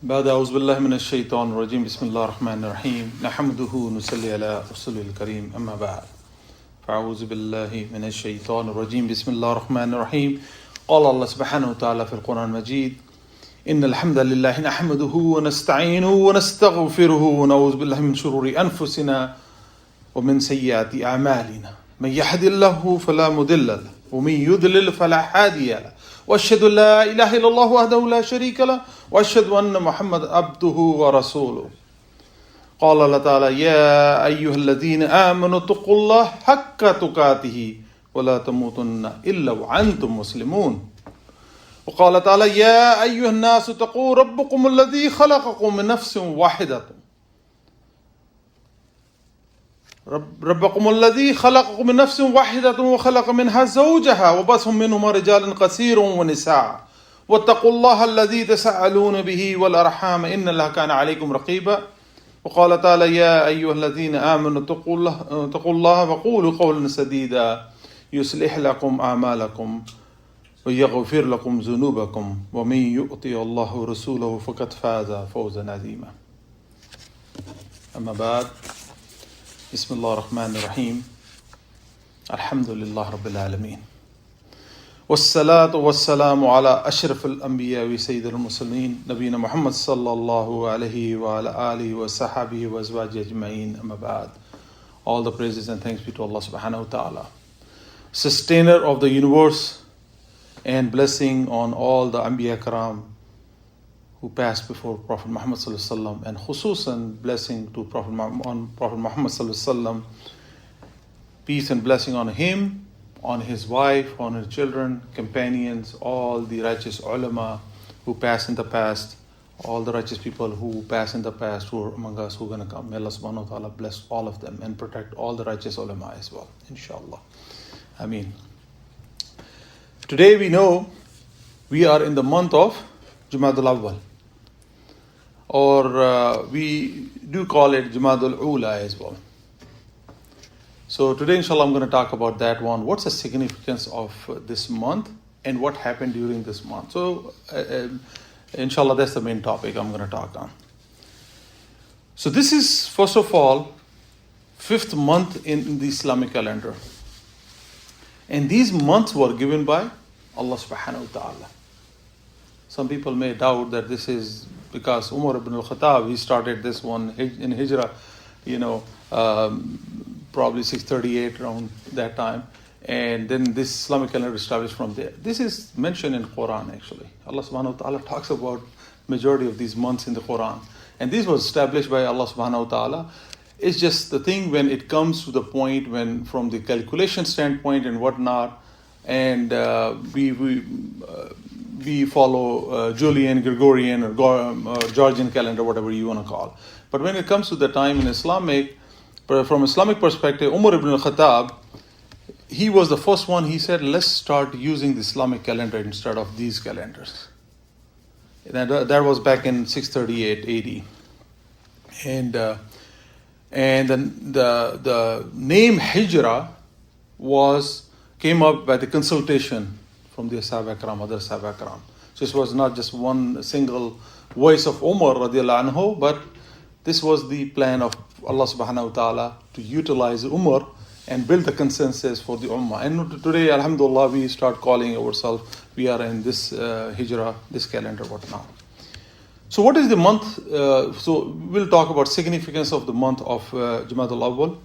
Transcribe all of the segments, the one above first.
بعد أعوذ بالله من الشيطان الرجيم بسم الله الرحمن الرحيم نحمده ونصلي على رسوله الكريم أما بعد فأعوذ بالله من الشيطان الرجيم بسم الله الرحمن الرحيم قال الله سبحانه وتعالى في القرآن المجيد إن الحمد لله نحمده ونستعينه ونستغفره ونعوذ بالله من شرور أنفسنا ومن سيئات أعمالنا من يهد الله فلا مضل له ومن يضلل فلا هادي له وأشهد أن لا إله إلا الله وحده لا شريك له وأشهد أن محمد عبده ورسوله قال الله تعالى يا أيها الذين آمنوا اتقوا الله حق تقاته ولا تموتن إلا وأنتم مسلمون وقال تعالى يا أيها الناس اتقوا ربكم الذي خلقكم من نفس واحدة ربكم الذي خلقكم من نفس واحدة وخلق منها زوجها وبث منهما رجالا كثيرا ونساء واتقوا الله الذي تساءلون به والأرحام إن الله كان عليكم رقيبا وقال تعالى يا أيها الذين آمنوا اتقوا الله وقولوا قولا سديدا يصلح لكم أعمالكم ويغفر لكم ذنوبكم ومن يؤطي الله ورسوله فقد فاز فوزا عظيما أما بعد بسم الله الرحمن الرحيم الحمد لله رب العالمين والصلاة والسلام على أشرف الأنبياء وسيد المرسلين نبينا محمد صلى الله عليه وعلى آله وصحبه وأزواجه أجمعين أما بعد. All the praises and thanks be to Allah subhanahu wa ta'ala, sustainer of the universe, and blessing on all the Anbiya Karam who passed before Prophet Muhammad sallallahu alaihi wasallam, and khususan blessing to Prophet Muhammad sallallahu alaihi wasallam, peace and blessing on him, on his wife, on his children, companions, all the righteous ulama who passed in the past, all the righteous people who passed in the past, who are among us, who are going to come. May Allah subhanahu wa ta'ala bless all of them and protect all the righteous ulama as well, inshallah. Ameen. Today we know we are in the month of Jumada Al Awwal, or we do call it Jumada Al-Ula as well. So today inshallah I'm going to talk about that one. What's the significance of this month and what happened during this month? So inshallah that's the main topic I'm going to talk on. So this is first of all 5th month in the Islamic calendar. And these months were given by Allah subhanahu wa ta'ala. Some people may doubt that this is because Umar ibn al-Khattab, he started this one in Hijrah, probably 638 around that time. And then this Islamic calendar established from there. This is mentioned in Quran actually. Allah subhanahu wa ta'ala talks about majority of these months in the Quran. And this was established by Allah subhanahu wa ta'ala. It's just the thing when it comes to the point when from the calculation standpoint and whatnot, and we follow Julian, Gregorian, or Georgian calendar, whatever you want to call. But when it comes to the time in Islamic, from Islamic perspective, Umar ibn al-Khattab, he was the first one. He said, let's start using the Islamic calendar instead of these calendars. That was back in 638 AD. And then the name Hijrah came up by the consultation from the Sahaba Ikram, other Sahaba Ikram. So this was not just one single voice of Umar radiallahu anhu, but this was the plan of Allah subhanahu wa ta'ala to utilize Umar and build the consensus for the Ummah. And today, alhamdulillah, we start calling ourselves, we are in this Hijrah, this calendar, whatnot. So what is the month? So we'll talk about significance of the month of Jumada Al Awwal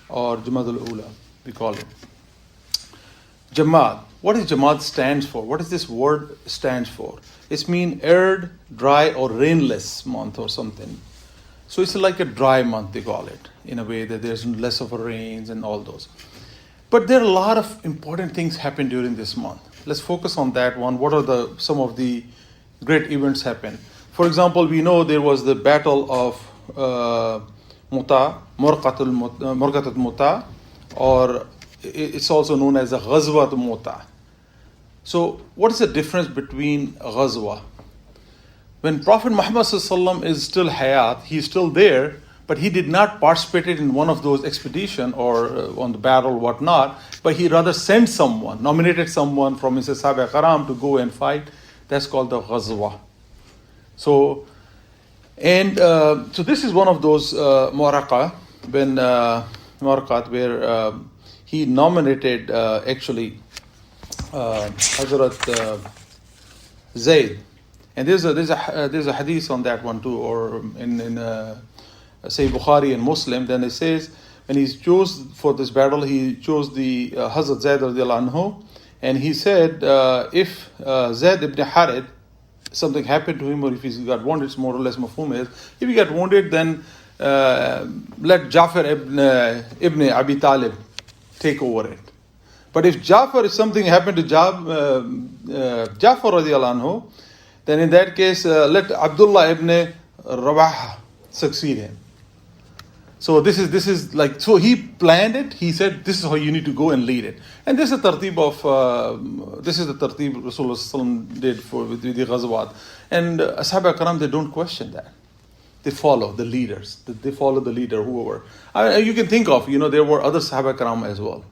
or Jumada Al Ula, we call it. Jamad. What does Jamad stands for? What does this word stands for? It's mean arid, dry or rainless month or something. So it's like a dry month, they call it, in a way that there's less of a rains and all those. But there are a lot of important things happen during this month. Let's focus on that one. What are some of the great events happen? For example, we know there was the battle of Murqat al-Muta, or it's also known as the Ghazwat Muta. So what is the difference between Ghazwa? When Prophet Muhammad sallallahu is still hayat, he's still there, but he did not participate in one of those expedition or on the battle, whatnot, but he rather sent someone, nominated someone from his Sahaba Karam to go and fight. That's called the Ghazwa. So, so this is one of those mu'araqat, where he nominated actually Hazrat Zayd. And there's a hadith on that one too, or in say Bukhari and Muslim. Then it says when he chose for this battle, he chose the Hazrat Zayd radiallahu anhu, and he said if Zayd ibn Harith, something happened to him, or if he got wounded, it's more or less mafhum is, if he got wounded, then let Ja'far ibn Abi Talib take over it. But if if something happened to Ja'far radiallahu anhu, then in that case, let Abdullah ibn Rawaha succeed him. So this is like, so he planned it. He said, this is how you need to go and lead it. And this is the tartib Rasulullah sallallahu alaihi wasallam did with the ghazwat. And Ashab Karam, they don't question that. They follow the leaders. They follow the leader, whoever. You can think of, there were other Sahaba Karam as well.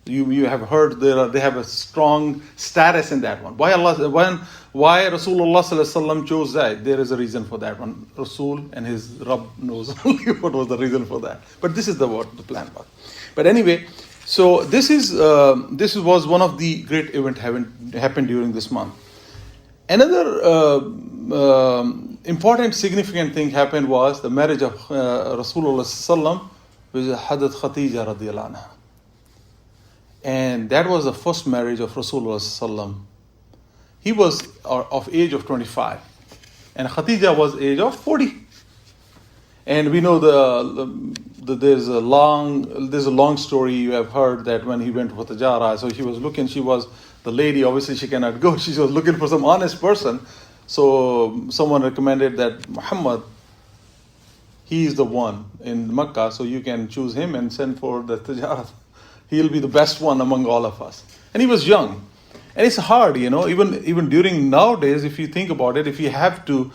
You have heard they have a strong status in that one. Why Rasulullah sallallahu alaihi wasallam chose that? There is a reason for that one. Rasul and his Rabb knows only what was the reason for that. But this is the plan was. But anyway, so this was one of the great events happened during this month. Another important, significant thing happened was the marriage of Rasulullah sallallahu alaihi wasallam with Hazrat Khadija radiallahu anha. And that was the first marriage of Rasulullah sallallahu. He was of age of 25, and Khadija was age of 40. And we know there's a long story you have heard that when he went for Tajara, so she was the lady. Obviously, she cannot go. She was looking for some honest person. So someone recommended that Muhammad, he is the one in Makkah, so you can choose him and send for the Tajara. He'll be the best one among all of us. And he was young. And it's hard, even during nowadays, if you think about it, if you have to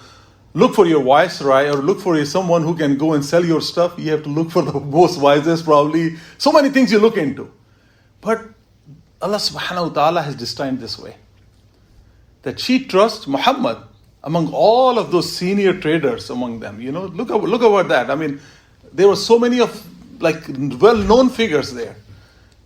look for your viceroy or look for someone who can go and sell your stuff, you have to look for the most wisest, probably. So many things you look into. But Allah subhanahu wa ta'ala has destined this way. That she trusts Muhammad among all of those senior traders among them. Look about that. I mean, there were so many of well-known figures there.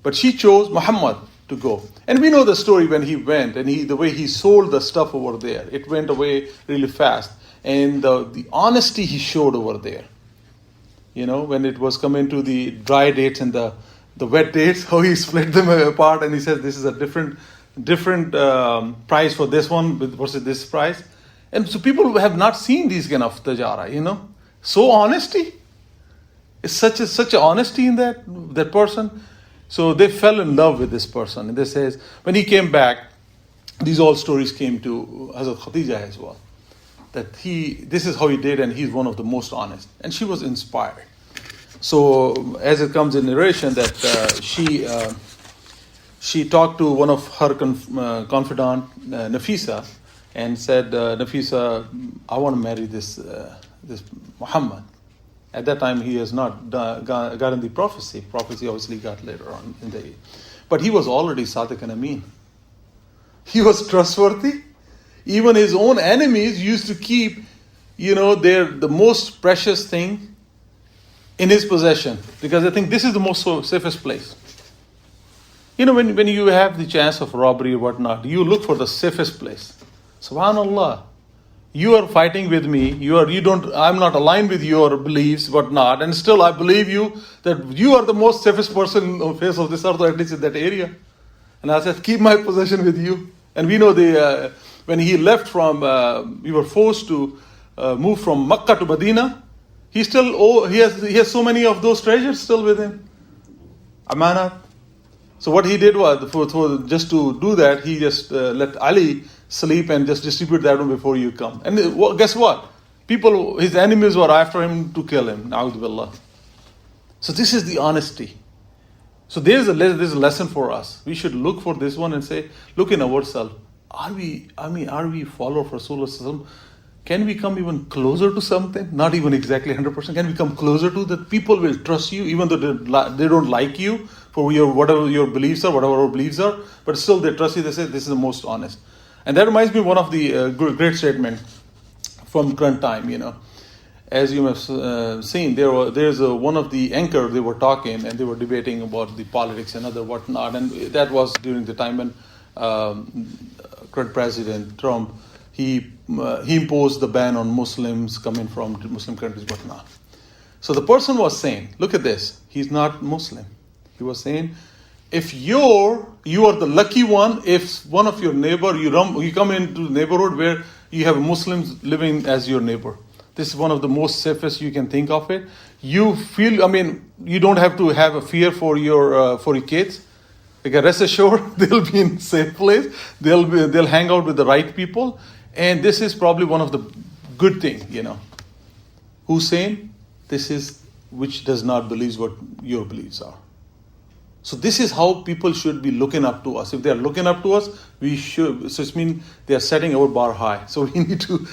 But she chose Muhammad to go. And we know the story when he went and the way he sold the stuff over there. It went away really fast. And the honesty he showed over there. When it was coming to the dry dates and the wet dates, how he split them apart and he says this is a different price for this one versus this price. And so people have not seen these kind of tajara, So honesty. It's such a honesty in that person. So they fell in love with this person. And they says, when he came back, these all stories came to Hazrat Khadija as well. That this is how he did, and he's one of the most honest. And she was inspired. So as it comes in narration that she talked to one of her confidant, Nafisa, and said, Nafisa, I want to marry this Muhammad. At that time, he has not gotten the prophecy. Prophecy obviously got later on in the. But he was already Sadiq and Amin. He was trustworthy. Even his own enemies used to keep, the most precious thing in his possession, because I think this is the most safest place. When you have the chance of robbery or whatnot, you look for the safest place. Subhanallah. You are fighting with me. I'm not aligned with your beliefs, whatnot, and still I believe you that you are the most safest person on the face of this earth, or at least in that area. And I said, keep my possession with you. And we know when he left we were forced to move from Makkah to Medina. He has so many of those treasures still with him. Amanat. So what he did was, just to do that, he just let Ali sleep and just distribute that one before you come. And guess what? His enemies were after him to kill him. Na'udhu billah. So this is the honesty. So there's a lesson for us. We should look for this one and say, look in ourselves. Are we follower of Rasulullah? Can we come even closer to something? Not even exactly 100%. Can we come closer to that? People will trust you, even though they don't like you for whatever your beliefs are, whatever our beliefs are. But still they trust you. They say this is the most honest. And that reminds me of one of the great statement from current time. As you have seen, there's one of the anchor, they were talking and they were debating about the politics and other whatnot, and that was during the time when current President Trump, he imposed the ban on Muslims coming from Muslim countries, whatnot. So the person was saying, look at this, he's not Muslim. He was saying, if you are the lucky one, if one of your neighbor, you come into the neighborhood where you have Muslims living as your neighbor. This is one of the most safest you can think of it. You feel, you don't have to have a fear for your kids. Like, rest assured, they'll be in a safe place. They'll hang out with the right people. And this is probably one of the good thing, Who's saying this is which does not believe what your beliefs are. So this is how people should be looking up to us. If they are looking up to us, we should. So it means they are setting our bar high. So we need to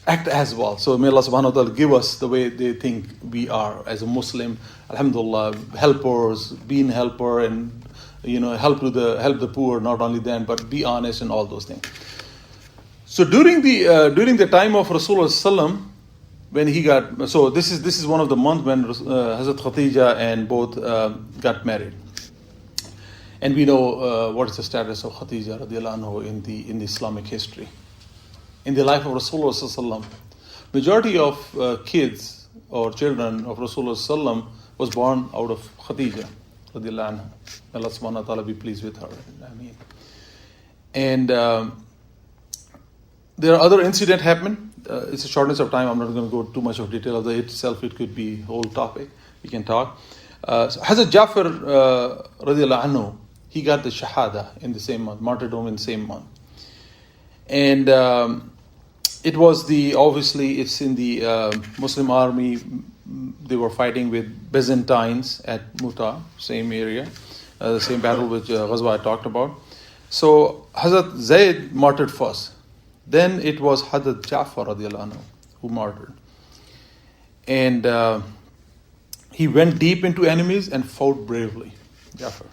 act as well. So may Allah subhanahu wa ta'ala give us the way they think we are as a Muslim. Alhamdulillah, helpers, being helper, and help the poor. Not only then, but be honest and all those things. So during the time of Rasulullah sallam, when he got, so this is one of the months when Hazrat Khadija and both got married. And we know what is the status of Khadija radiallahu anhu in the Islamic history. In the life of Rasulullah sallam, majority of kids or children of Rasulullah sallam was born out of Khadija radiallahu anha. May Allah subhanahu wa ta'ala be pleased with her. Ameen. And there are other incidents happen. It's a shortness of time. I'm not going to go too much of detail of the itself. It could be a whole topic. We can talk. So Hazrat Jafar radiallahu anhu, he got the shahada in the same month, martyrdom in the same month. And it was it's in the Muslim army. They were fighting with Byzantines at Muta, same area, the same battle which Ghazwa I talked about. So Hazrat Zayd martyred first. Then it was Hazrat Jafar radiallahu anhu who martyred. And he went deep into enemies and fought bravely, Jafar.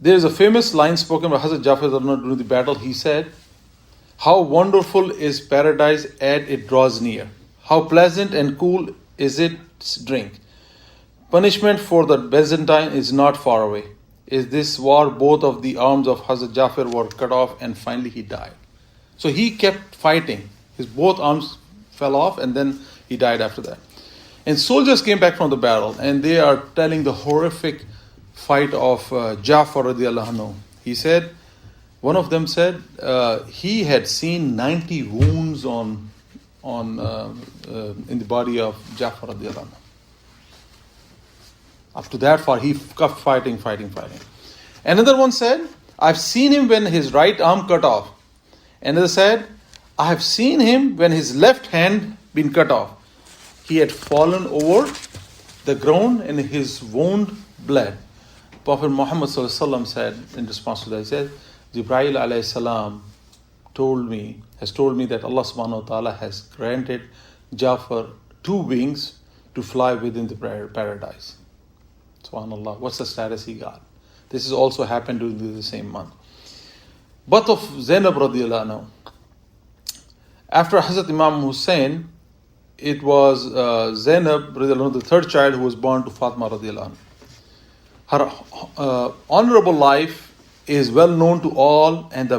There is a famous line spoken by Hazrat Jafar during the battle. He said, "How wonderful is paradise as it draws near. How pleasant and cool is its drink. Punishment for the Byzantine is not far away. In this war, both of the arms of Hazrat Jafar were cut off and finally he died." So he kept fighting. His both arms fell off and then he died after that. And soldiers came back from the battle and they are telling the horrific fight of Jafar radiallahu anhu. He said, one of them said he had seen 90 wounds in the body of Jafar radiallahu anhu. Up to that far, he kept fighting. Another one said, I've seen him when his right arm cut off. Another said, I have seen him when his left hand been cut off. He had fallen over the ground and his wound bled. Prophet Muhammad said in response to that, he said, Jibreel alayhi salam has told me that Allah subhanahu wa ta'ala has granted Jafar 2 wings to fly within the paradise. SubhanAllah, what's the status he got? This has also happened during the same month. Birth of Zainab radiallahu anhu. After Hazrat Imam Hussain, it was Zainab radiallahu anhu, the third child who was born to Fatima radiallahu anhu. Her honorable life is well known to all, and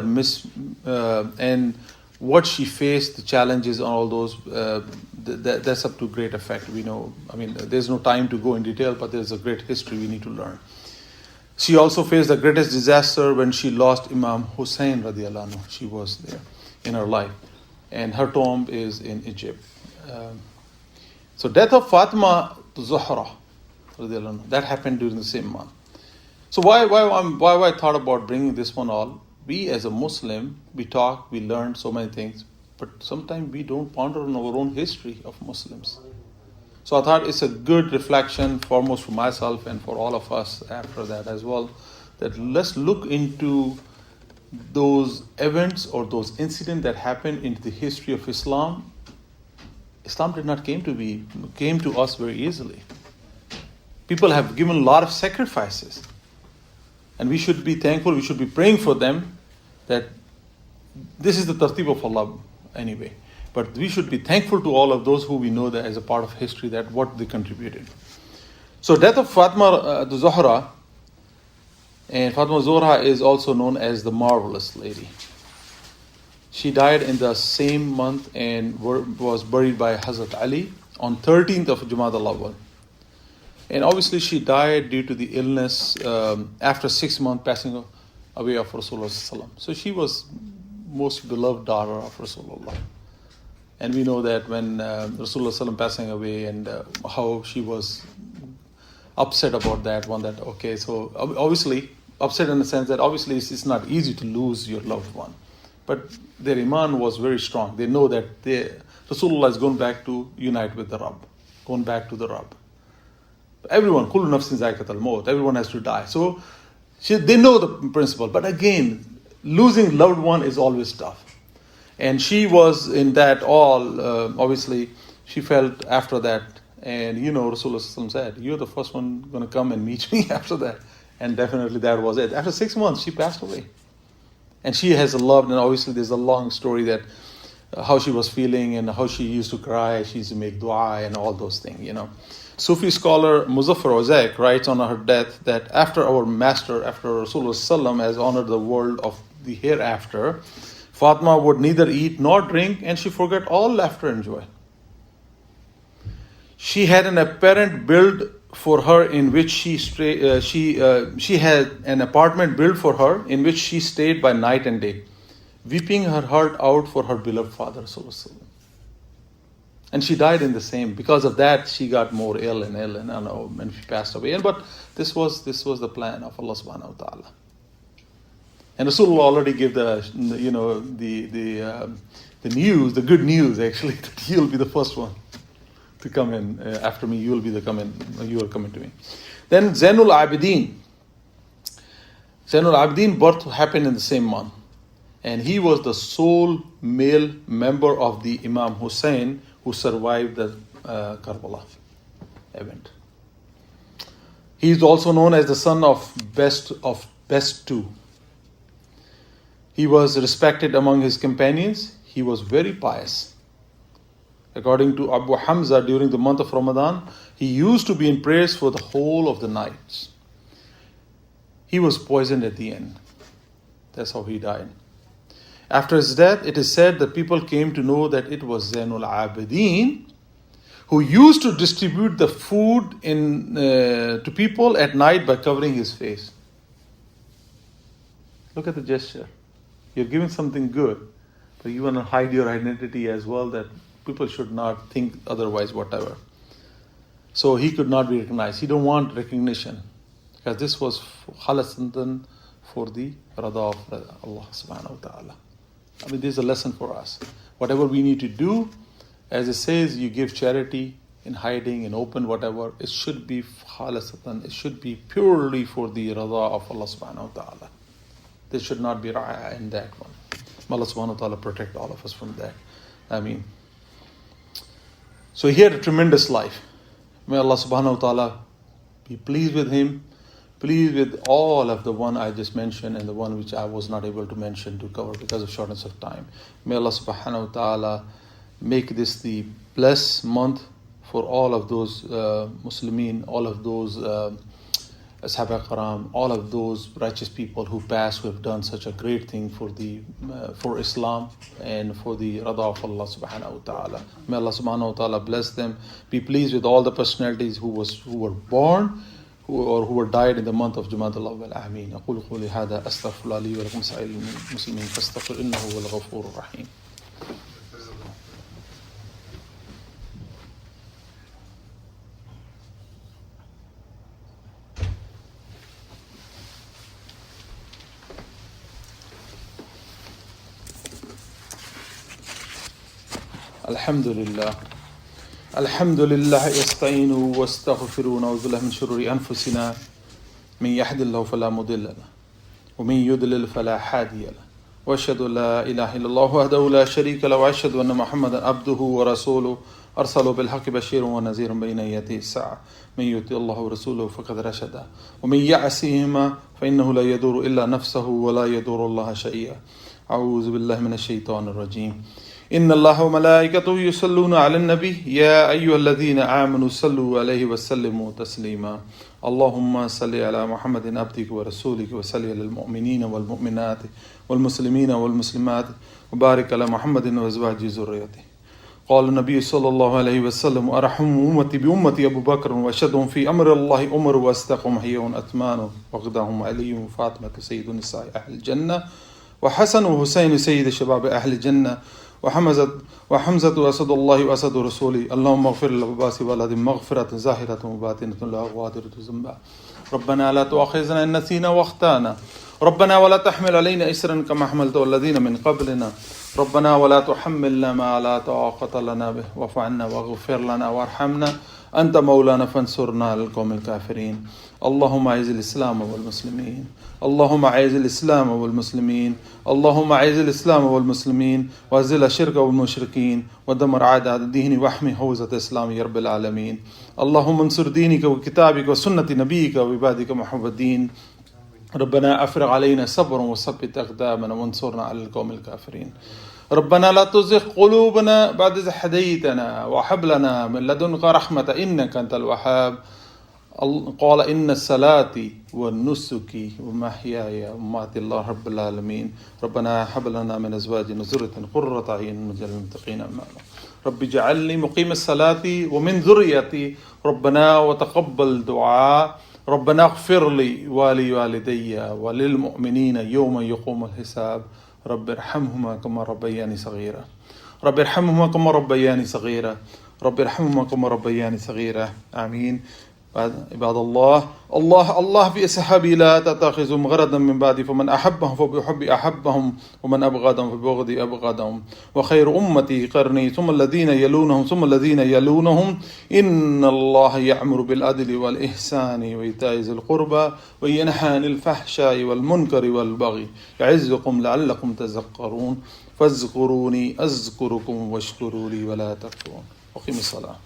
and what she faced, the challenges and all those, that's up to great effect. We know, there's no time to go in detail, but there's a great history we need to learn. She also faced the greatest disaster when she lost Imam Hussain radiallahu anhu. She was there in her life. And her tomb is in Egypt. So death of Fatima to Zuhra radiallahu anhu, that happened during the same month. So why I thought about bringing this one all? We as a Muslim, we talk, we learn so many things, but sometimes we don't ponder on our own history of Muslims. So I thought it's a good reflection, foremost for myself and for all of us after that as well, that let's look into those events or those incidents that happened in the history of Islam. Islam did not came to us very easily. People have given a lot of sacrifices. And we should be thankful, we should be praying for them that this is the tartib of Allah anyway. But we should be thankful to all of those who we know that as a part of history, that what they contributed. So death of Fatima the Zahra, and Fatima Zahra is also known as the marvelous lady. She died in the same month and was buried by Hazrat Ali on 13th of Jumada Al Awwal. And obviously she died due to the illness after 6 months passing away of Rasulullah. So she was most beloved daughter of Rasulullah. And we know that when Rasulullah passing away and how she was upset about that one, that okay, so obviously upset in the sense that obviously it's not easy to lose your loved one. But their iman was very strong. They know that Rasulullah is going back to unite with the Rabb, going back to the Rabb. Everyone, kullu nafsin zaiqat al-maut, everyone has to die. So they know the principle. But again, losing loved one is always tough. And she was in that all, obviously, she felt after that. And Rasulullah said, you're the first one going to come and meet me after that. And definitely that was it. After 6 months, she passed away. And she has loved, and obviously there's a long story that how she was feeling and how she used to cry, she used to make dua and all those things, Sufi scholar Muzaffar Ozek writes on her death that after our master, after Rasulullah has honored the world of the hereafter, Fatima would neither eat nor drink, and she forgot all laughter and joy. She had an apparent build for her in which she had an apartment built for her in which she stayed by night and day, weeping her heart out for her beloved father. And she died in the same. Because of that, she got more ill and she passed away. But this was the plan of Allah subhanahu wa ta'ala. And Rasulullah already gave the news, the good news actually, that you'll be the first one to come in after me. You are coming to me. Then Zainul Abidin birth happened in the same month, and he was the sole male member of the Imam Hussein who survived the Karbala event. He is also known as the son of best two. He was respected among his companions. He was very pious. According to Abu Hamza, during the month of Ramadan, he used to be in prayers for the whole of the nights. He was poisoned at the end. That's how he died. After his death, it is said that people came to know that it was Zainul Abidin who used to distribute the food to people at night by covering his face. Look at the gesture. You're giving something good, but you want to hide your identity as well, that people should not think otherwise, whatever. So he could not be recognized. He don't want recognition, because this was khalasatan for the rada of Allah subhanahu wa ta'ala. I mean, this is a lesson for us. Whatever we need to do, as it says, you give charity in hiding, in open, whatever, it should be khalasatan. It should be purely for the rada of Allah subhanahu wa ta'ala. There should not be ra'ya in that one. May Allah subhanahu wa ta'ala protect all of us from that. So he had a tremendous life. May Allah subhanahu wa ta'ala be pleased with him, pleased with all of the one I just mentioned and the one which I was not able to mention to cover because of shortness of time. May Allah subhanahu wa ta'ala make this the blessed month for all of those Muslimin, all of those Ashab Karam, all of those righteous people who passed, who have done such a great thing for Islam and for the Rada of Allah subhanahu wa ta'ala. May Allah subhanahu wa ta'ala bless them. Be pleased with all the personalities who were born who were died in the month of Jumada Al Awwal. Ameen. أقول قولي هذا أستغفر الله لي ولكم سائر المسلمين فاستغفر إنه هو الغفور الرحيم. الحمد لله يستعين واستغفر ونعوذ بالله من شرور أنفسنا من يهد الله فلا مضل له ومن يضلل فلا هادي له وأشهد أن لا إله إلا الله وحده لا شريك له وأشهد أن محمدا عبده ورسوله أرسله بالحق بشيرا ونذيرا بين يدي الساعة من يطع الله ورسوله فقد رشد ومن يعصهما فإنه لا يضر إلا نفسه ولا يضر الله شيئا أعوذ بالله من الشيطان الرجيم إن الله وملائكته يصلون على النبي يا أيها الذين آمنوا صلوا عليه وسلموا تسليما اللهم صل على محمد عبدك ورسولك وصل على المؤمنين والمؤمنات والمسلمين والمسلمات وبارك على محمد وأزواجه ذريته. قال النبي صلى الله عليه وسلم أرحم أمتي بأمتي أبو بكر وأشهدهم في أمر الله عمر وأصدقهم حيهم أثمان وأغداهم علي وفاطمة سيد نساء أهل الجنة وحسن وحسين سيد شباب أهل الجنة وحمزة أسد الله وأسد رسوله. اللهم اغفر للعباس والد مغفرة ظاهرة وباطنة لا غادرة ذنبا. ربنا لا تؤاخذنا إن نسينا واخطأنا. ربنا ولا تحمل علينا إسرا كما حملته الذين من قبلنا. ربنا ولا تحملنا ما لا طاقة لنا به واعف عنا واغفر لنا وارحمنا أنت مولانا فانصرنا على القوم الكافرين. اللهم أعز الإسلام والمسلمين. اللهم أعز الإسلام والمسلمين. اللهم أعز الإسلام والمسلمين وأذل الشرك والمشركين ودمر أعداء الدين واحمي حوزة الإسلام يا رب العالمين. اللهم انصر دينك وكتابك وسنة نبيك وعبادك محمدين. ربنا أفرغ علينا صبرا وثبت أقدامنا وانصرنا على القوم الكافرين. ربنا لا تزغ قلوبنا بعد إذ هديتنا وهب لنا من لدنك رحمة إنك أنت الوهاب. قال إن الصلاة والنسك ومحياي ومماتي الله رب العالمين. ربنا هب لنا من أزواجنا ذرية قرة أعين واجعلنا للمتقين إماما. رب اجعلني مقيم الصلاة ومن ذريتي ربنا وتقبل دعاء. ربنا اغفر لي ولوالدي وللمؤمنين يوم يقوم الحساب. رب ارحمهما كما ربياني صغيرا. رب ارحمهما كما ربياني صغيرا. رب ارحمهما كما ربياني صغيرا. آمين. عباد الله بأصحابي لا تتخذهم غرضا من بعدي فمن أحبهم فبحب أحبهم ومن أبغضهم فبغض أبغضهم وخير أمتي قرني ثم الذين يلونهم ثم الذين يلونهم إن الله يأمر بالعدل والإحسان وإيتاء ذي القربى وينهى عن الفحشاء والمنكر والبغي يعظكم لعلكم تذكرون فاذكروني أذكركم واشكروا لي ولا تكفرون. أقيموا الصلاة.